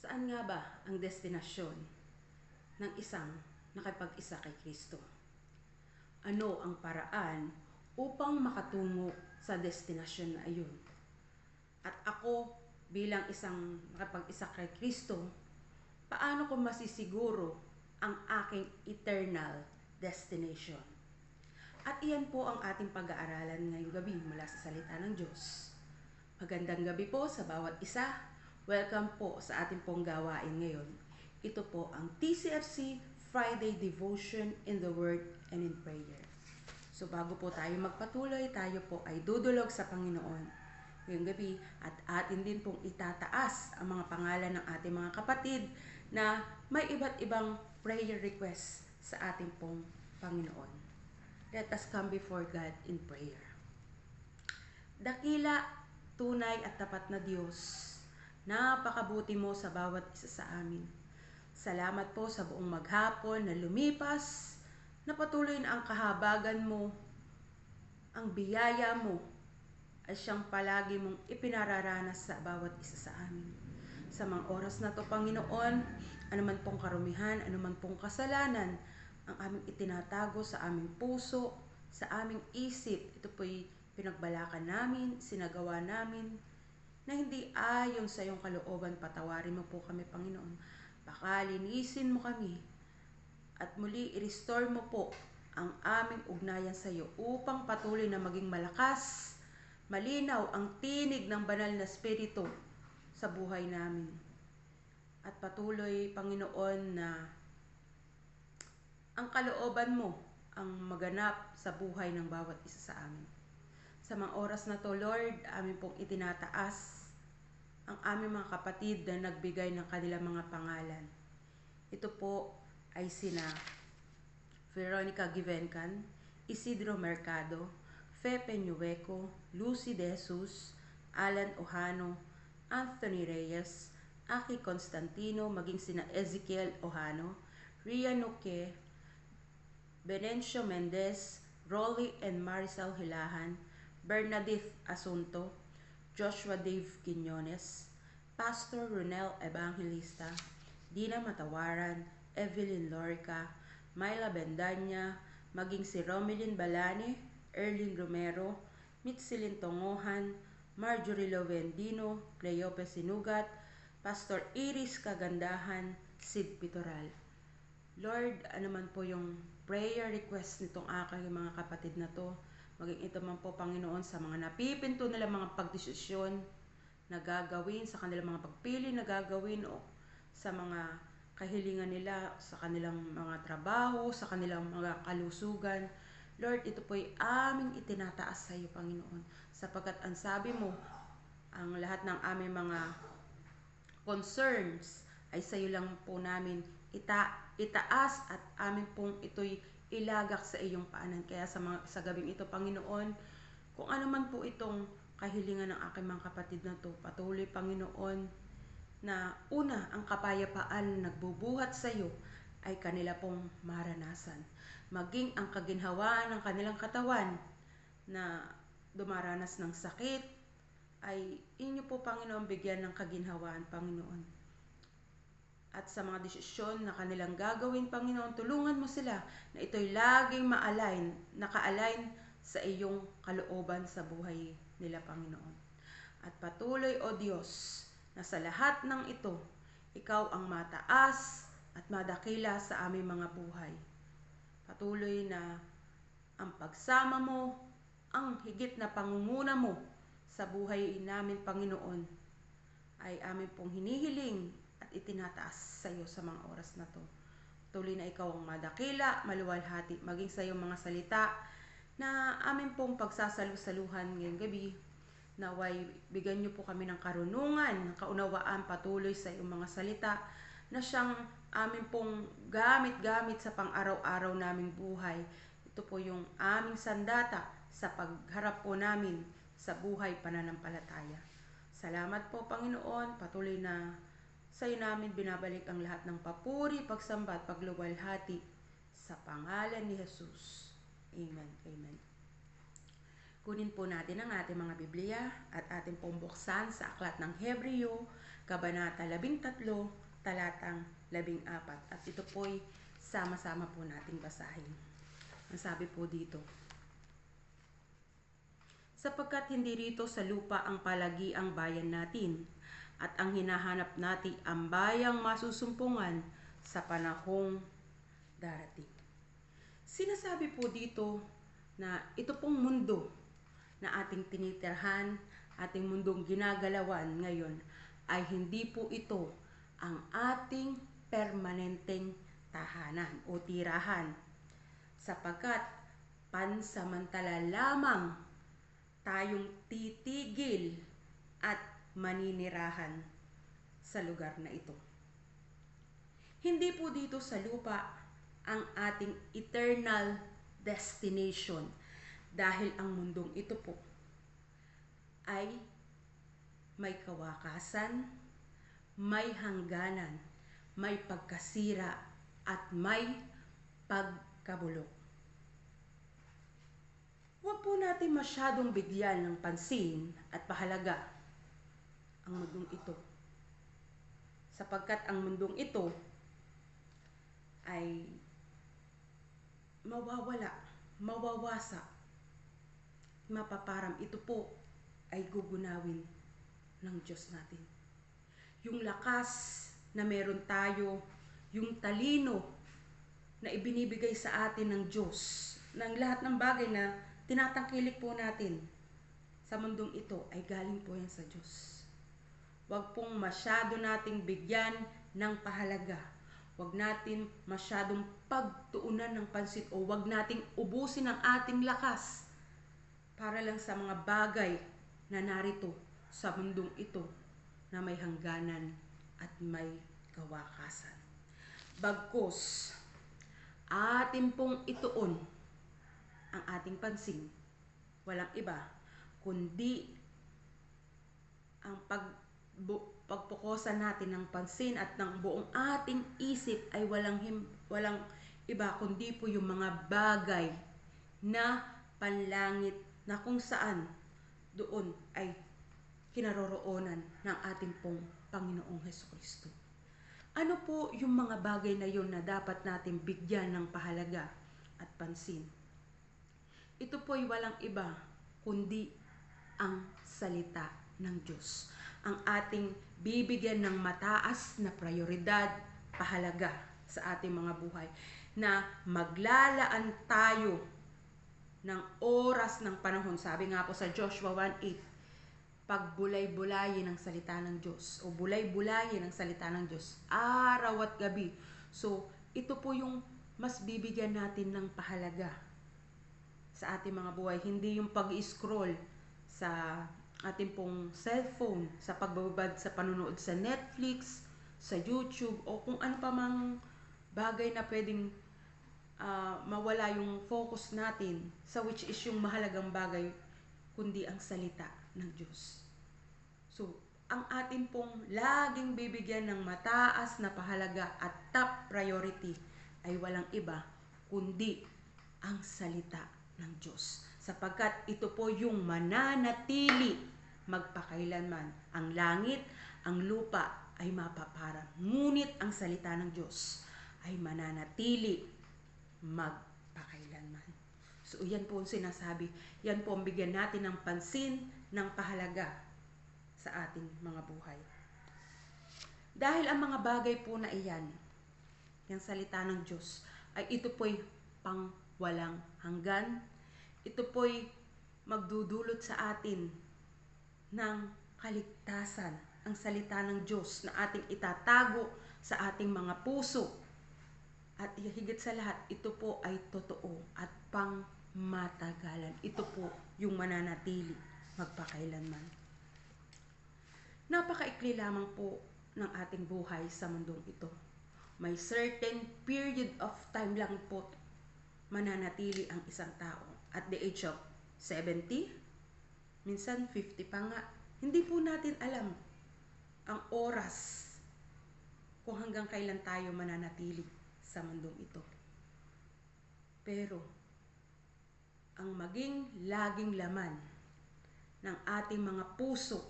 Saan nga ba ang destinasyon ng isang nakipag-isa kay Kristo? Ano ang paraan upang makatungo sa destinasyon na iyon? At ako bilang isang nakipag-isa kay Kristo, paano ko masisiguro ang aking eternal destination? At iyan po ang ating pag-aaralan ngayong gabi mula sa salita ng Diyos. Magandang gabi po sa bawat isa. Welcome po sa ating pong gawain ngayon. Ito po ang TCFC Friday Devotion in the Word and in Prayer. So bago po tayo magpatuloy, tayo po ay dudulog sa Panginoon ngayong gabi at atin din pong itataas ang mga pangalan ng ating mga kapatid na may iba't ibang prayer request sa ating pong Panginoon. Let us come before God in prayer. Dakila, tunay at tapat na Diyos, napakabuti mo sa bawat isa sa amin. Salamat po sa buong maghapon na lumipas, na patuloy na ang kahabagan mo, ang biyaya mo, ay siyang palagi mong ipinararanas sa bawat isa sa amin. Sa mga oras na to, Panginoon, anuman pong karumihan, anuman pong kasalanan, ang aming itinatago sa aming puso, sa aming isip, ito po'y pinagbalakan namin, sinagawa namin, na hindi ayon sa iyong kalooban, patawarin mo po kami, Panginoon. Baka linisin mo kami at muli i-restore mo po ang aming ugnayan sa iyo upang patuloy na maging malakas, malinaw ang tinig ng banal na Espiritu sa buhay namin. At patuloy, Panginoon, na ang kalooban mo ang maganap sa buhay ng bawat isa sa amin. Sa mga oras na to, Lord, amin pong itinataas ang aming mga kapatid na nagbigay ng kanilang mga pangalan. Ito po ay sina Veronica Givencan, Isidro Mercado, Fe Peñueco, Lucy De Jesus, Alan Ohano, Anthony Reyes, Aki Constantino, maging sina Ezekiel Ohano, Ria Noque, Benencio Mendez, Rolly and Maricel Hilahan, Bernadette Asunto, Joshua Dave Quiñones, Pastor Ronel Evangelista, Dina Matawaran, Evelyn Lorica, Myla Bendanya, maging si Romelyn Balani, Erlyn Romero, Mitsilin Tongohan, Marjorie Lovendino, Cleope Sinugat, Pastor Iris Kagandahan, Sid Pitoral. Lord, anuman po yung prayer request nitong aking mga kapatid na to, maging ito man po, Panginoon, sa mga napipinto nila mga pagdesisyon na gagawin, sa kanilang mga pagpili na gagawin, o sa mga kahilingan nila, sa kanilang mga trabaho, sa kanilang mga kalusugan. Lord, ito po ay aming itinataas sa iyo, Panginoon, sapagkat ang sabi mo, ang lahat ng aming mga concerns ay sa iyo lang po namin itaas at amin pong ito'y ilagak sa iyong paanan. Kaya sa gabing ito, Panginoon, kung ano man po itong kahilingan ng aking mga kapatid na to, patuloy, Panginoon, na una, ang kapayapaan na nagbubuhat sa iyo ay kanila pong maranasan. Maging ang kaginhawaan ng kanilang katawan na dumaranas ng sakit, ay inyo po, Panginoon, bigyan ng kaginhawaan, Panginoon. At sa mga desisyon na kanilang gagawin, Panginoon, tulungan mo sila na ito'y laging naka-align sa iyong kalooban sa buhay nila, Panginoon. At patuloy, O Diyos, na sa lahat ng ito, ikaw ang mataas at madakila sa aming mga buhay. Patuloy na ang pagsama mo, ang higit na pangunguna mo sa buhay namin, Panginoon, ay amin pong hinihiling at itinataas sa iyo sa mga oras na to. Tuloy na ikaw ang madakila, maluwalhati, maging sa iyong mga salita na amin pong pagsasalusaluhan ngayong gabi. Naway bigyan niyo po kami ng karunungan, ng kaunawaan patuloy sa iyong mga salita na siyang amin pong gamit sa pang-araw-araw naming buhay. Ito po yung aming sandata sa pagharap po namin sa buhay pananampalataya. Salamat po, Panginoon, patuloy na sa iyo namin binabalik ang lahat ng papuri, pagsamba at pagluwalhati sa pangalan ni Jesus. Amen. Amen. Kunin po natin ang ating mga Biblia at ating pong buksan sa Aklat ng Hebreo, Kabanata 13, talatang 14. At ito po'y sama-sama po nating basahin. Ang sabi po dito, sapagkat hindi rito sa lupa ang palagi ang bayan natin, at ang hinahanap natin ang bayang masusumpungan sa panahong darating. Sinasabi po dito na ito pong mundo na ating tinitirhan, ating mundong ginagalawan ngayon, ay hindi po ito ang ating permanenteng tahanan o tirahan, sapagkat pansamantala lamang tayong titigil at maninirahan sa lugar na ito. Hindi po dito sa lupa ang ating eternal destination, dahil ang mundong ito po ay may kawakasan, may hangganan, may pagkasira at may pagkabulok. Huwag po natin masyadong bigyan ng pansin at pahalaga ang mundong ito, sapagkat ang mundong ito ay mawawala, mawawasa, mapaparam. Ito po ay gugunawin ng Diyos natin. Yung lakas na meron tayo, yung talino na ibinibigay sa atin ng Diyos, ng lahat ng bagay na tinatangkilik po natin sa mundong ito ay galing po yan sa Diyos. Huwag pong masyado nating bigyan ng pahalaga. Huwag natin masyadong pagtuunan ng pansin o huwag nating ubusin ang ating lakas para lang sa mga bagay na narito sa mundong ito na may hangganan at may kawakasan. Bagkus, atin pong ituon ang ating pansin, walang iba kundi ang pagpukosan natin ng pansin at ng buong ating isip ay walang iba kundi po yung mga bagay na panlangit na kung saan doon ay kinaroroonan ng ating pong Panginoong Hesukristo. Ano po yung mga bagay na yun na dapat natin bigyan ng pahalaga at pansin? Ito po ay walang iba kundi ang salita ng Diyos. Ang ating bibigyan ng mataas na prioridad, pahalaga sa ating mga buhay, na maglalaan tayo ng oras ng panahon. Sabi nga po sa Joshua 1:8, pagbulay-bulayin ng salita ng Diyos o bulay-bulayin ng salita ng Diyos araw at gabi. So, ito po yung mas bibigyan natin ng pahalaga sa ating mga buhay. Hindi yung pag-scroll sa ating pong cellphone, sa pagbabad sa panunood sa Netflix, sa YouTube, o kung ano pa mang bagay na pwedeng mawala yung focus natin sa which is yung mahalagang bagay, kundi ang salita ng Diyos. So, ang atin pong laging bibigyan ng mataas na pahalaga at top priority ay walang iba kundi ang salita ng Diyos. Sapagkat ito po yung mananatili magpakailanman. Ang langit, ang lupa ay mapaparang, ngunit ang salita ng Diyos ay mananatili magpakailanman. So, yan po ang sinasabi. Yan po ang bigyan natin ng pansin, ng pahalaga sa ating mga buhay. Dahil ang mga bagay po na iyan, yung salita ng Diyos, ay ito po'y pang walang hanggan. Ito po'y magdudulot sa atin ng kaligtasan. Ang salita ng Diyos na ating itatago sa ating mga puso. At higit sa lahat, ito po ay totoo at pang matagalan. Ito po yung mananatili magpakailanman. Napakaikli lamang po ng ating buhay sa mundong ito. May certain period of time lang po mananatili ang isang tao. At the age of 70, minsan 50 pa nga. Hindi po natin alam ang oras kung hanggang kailan tayo mananatili sa mundong ito. Pero, ang maging laging laman ng ating mga puso,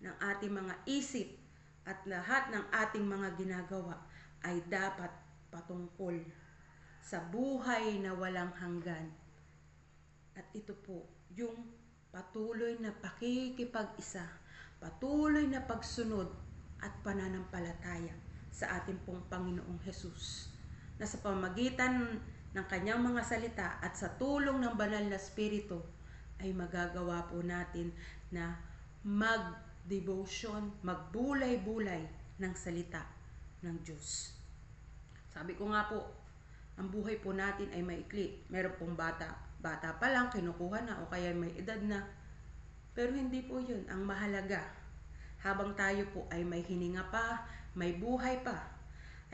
ng ating mga isip, at lahat ng ating mga ginagawa ay dapat patungkol sa buhay na walang hanggan. At ito po, yung patuloy na pakikipag-isa, patuloy na pagsunod at pananampalataya sa ating pong Panginoong Hesus, na sa pamamagitan ng kanyang mga salita at sa tulong ng banal na Espiritu ay magagawa po natin na mag-devotion, magbulay-bulay ng salita ng Diyos. Sabi ko nga po, ang buhay po natin ay maikli. Meron pong bata pa lang, kinukuha na o kaya may edad na. Pero hindi po yun ang mahalaga. Habang tayo po ay may hininga pa, may buhay pa,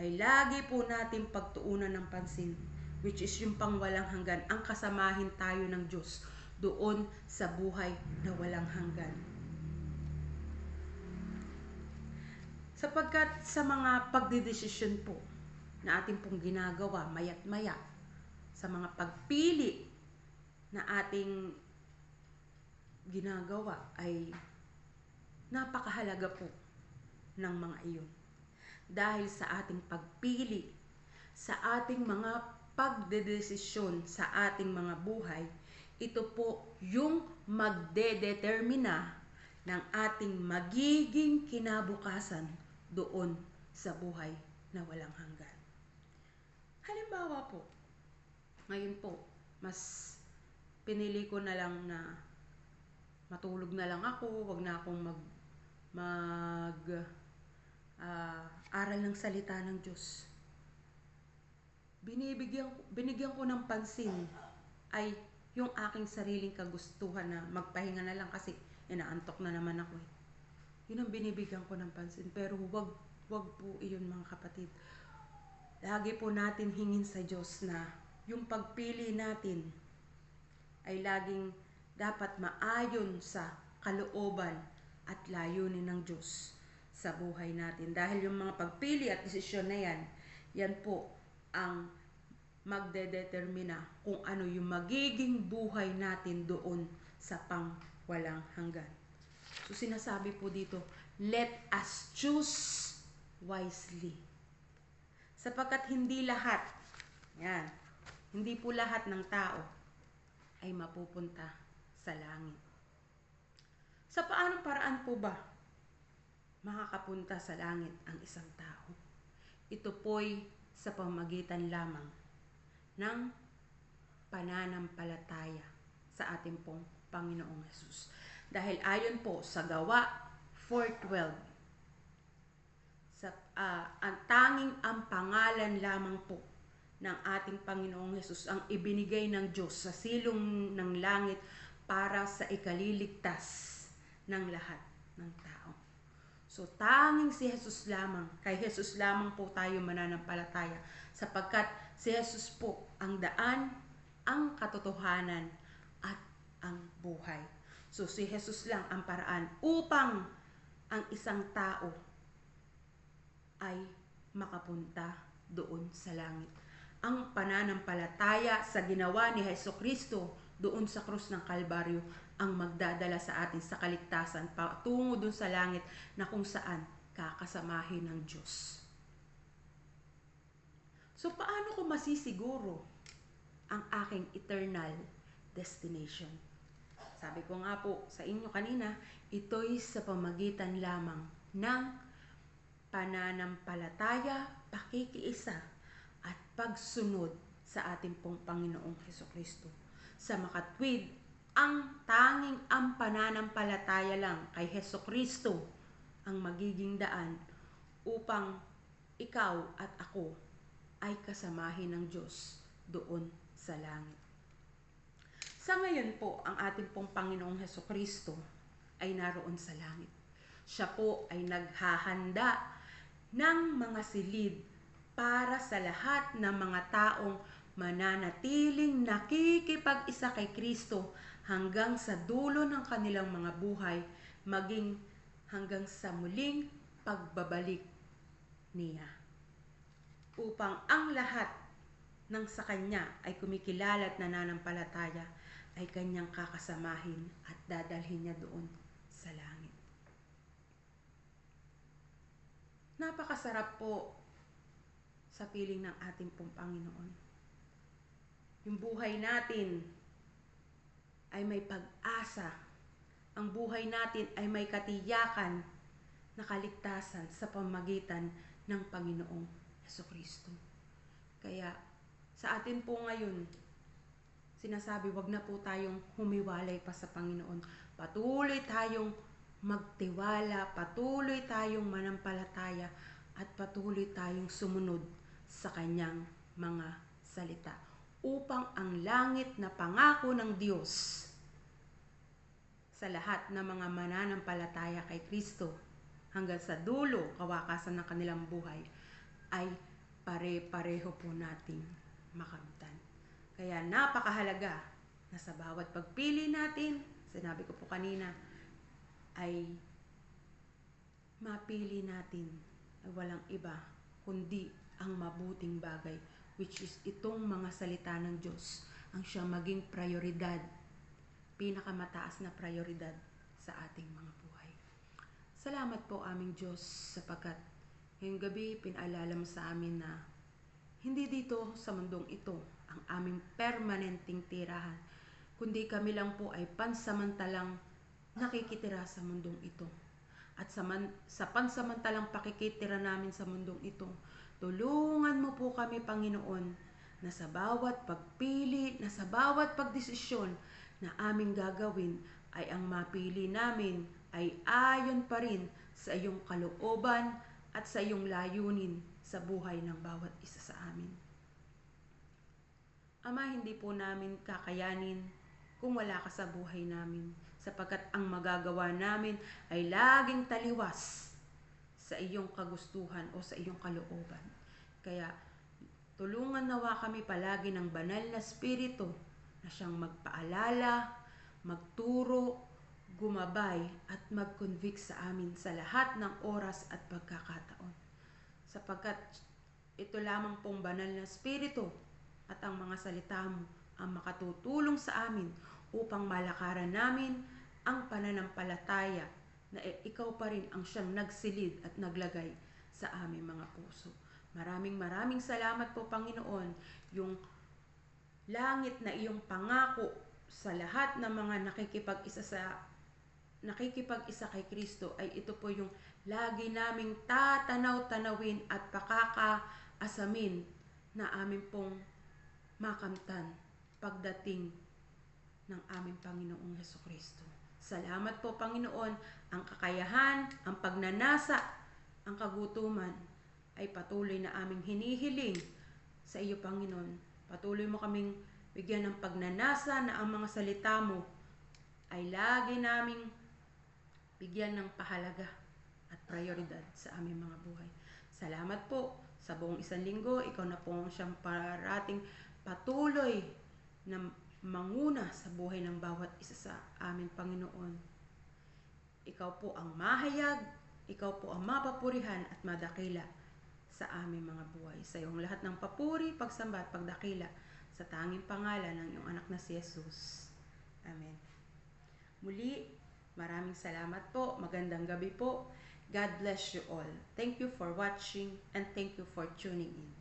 ay lagi po natin pagtuunan ng pansin, which is yung pangwalang hanggan, ang kasamahin tayo ng Diyos doon sa buhay na walang hanggan. Sapagkat sa mga pagdedesisyon po na ating pong ginagawa maya't maya, sa mga pagpili na ating ginagawa ay napakahalaga po ng mga iyon. Dahil sa ating pagpili, sa ating mga pagdedesisyon sa ating mga buhay, ito po yung magdedetermina ng ating magiging kinabukasan doon sa buhay na walang hanggan. Halimbawa po, ngayon po, mas pinili ko na lang na matulog na lang ako, wag na akong aral ng salita ng Diyos. Binigyan ko ng pansin ay yung aking sariling kagustuhan na magpahinga na lang kasi inaantok na naman ako eh. Yun ang binibigyan ko ng pansin. Pero wag po iyon mga kapatid. Lagi po natin hingin sa Diyos na yung pagpili natin ay laging dapat maayon sa kalooban at layunin ng Diyos sa buhay natin. Dahil yung mga pagpili at desisyon na yan po ang magdedetermina kung ano yung magiging buhay natin doon sa pangwalang hanggan. So sinasabi po dito, let us choose wisely. Sapagkat hindi po lahat ng tao ay mapupunta sa langit. Sa paanong paraan po ba makakapunta sa langit ang isang tao? Ito po'y sa pamamagitan lamang ng pananampalataya sa ating pong Panginoong Hesus. Dahil ayon po sa Gawa 4:12, ang pangalan lamang po ng ating Panginoong Hesus ang ibinigay ng Diyos sa silong ng langit para sa ikaliligtas ng lahat ng tao. So tanging si Hesus lamang, kay Hesus lamang po tayo mananampalataya, sapagkat si Hesus po ang daan, ang katotohanan at ang buhay. So si Hesus lang ang paraan upang ang isang tao ay makapunta doon sa langit. Ang pananampalataya sa ginawa ni Hesukristo doon sa krus ng Kalbaryo ang magdadala sa atin sa kaligtasan patungo doon sa langit na kung saan kakasamahin ng Diyos. So paano ko masisiguro ang aking eternal destination? Sabi ko nga po sa inyo kanina, ito'y sa pamagitan lamang ng pananampalataya, pakikiisa, at pagsunod sa ating pong Panginoong Hesukristo. Sa makatwid, ang pananampalataya lang kay Hesukristo ang magiging daan upang ikaw at ako ay kasamahin ng Diyos doon sa langit. Sa ngayon po, ang ating pong Panginoong Hesukristo ay naroon sa langit. Siya po ay naghahanda ng mga silid para sa lahat ng mga taong mananatiling nakikipag-isa kay Kristo hanggang sa dulo ng kanilang mga buhay, maging hanggang sa muling pagbabalik niya. Upang ang lahat ng sa Kanya ay kumikilala at nananampalataya ay kanyang kakasamahin at dadalhin niya doon sa langit. Napakasarap po sa piling ng ating pong Panginoon. Yung buhay natin ay may pag-asa. Ang buhay natin ay may katiyakan na kaligtasan sa pamamagitan ng Panginoong Hesukristo. Kaya sa atin po ngayon, sinasabi, wag na po tayong humiwalay pa sa Panginoon. Patuloy tayong magtiwala, patuloy tayong manampalataya, at patuloy tayong sumunod sa kanyang mga salita. Upang ang langit na pangako ng Diyos sa lahat ng mga mananampalataya kay Kristo hanggang sa dulo, kawakasan ng kanilang buhay, ay pare-pareho po nating makamtan. Kaya napakahalaga na sa bawat pagpili natin, sinabi ko po kanina, ay mapili natin ay walang iba kundi ang mabuting bagay, which is itong mga salita ng Diyos ang siyang maging prioridad, pinakamataas na prioridad sa ating mga buhay. Salamat po aming Diyos sapagkat ngayong gabi pinaalala mo sa amin na hindi dito sa mundong ito ang aming permanenteng tirahan, kundi kami lang po ay pansamantalang nakikitira sa mundong ito. At sa pansamantalang pakikitira namin sa mundong ito, tulungan mo po kami, Panginoon, na sa bawat pagpili, na sa bawat pagdesisyon na aming gagawin ay ang mapili namin ay ayon pa rin sa iyong kalooban at sa iyong layunin sa buhay ng bawat isa sa amin. Ama, hindi po namin kakayanin kung wala ka sa buhay namin, sapagkat ang magagawa namin ay laging taliwas sa iyong kagustuhan o sa iyong kalooban. Kaya tulungan nawa kami palagi ng banal na Espiritu na siyang magpaalala, magturo, gumabay at mag-convict sa amin sa lahat ng oras at pagkakataon. Sapagkat ito lamang pong banal na Espiritu at ang mga salita mo ang makatutulong sa amin upang malakaran namin ang pananampalataya na ikaw pa rin ang siyang nagsilid at naglagay sa aming mga puso. Maraming salamat po, Panginoon, yung langit na iyong pangako sa lahat ng mga nakikipag-isa kay Kristo ay ito po yung lagi naming tatanaw-tanawin at pakakaasamin na amin pong makamtan pagdating ng aming Panginoong Hesukristo. Salamat po, Panginoon, ang kakayahan, ang pagnanasa, ang kagutuman ay patuloy na aming hinihiling sa iyo, Panginoon. Patuloy mo kaming bigyan ng pagnanasa na ang mga salita mo ay lagi naming bigyan ng pahalaga at prioridad sa aming mga buhay. Salamat po sa buong isang linggo. Ikaw na po ang siyang parating patuloy na manguna sa buhay ng bawat isa sa amin, Panginoon. Ikaw po ang mahayag, ikaw po ang mapapurihan at madakila sa aming mga buhay. Sa iyong lahat ng papuri, pagsamba at pagdakila sa tanging pangalan ng iyong anak na si Jesus. Amen. Muli, maraming salamat po. Magandang gabi po. God bless you all. Thank you for watching and thank you for tuning in.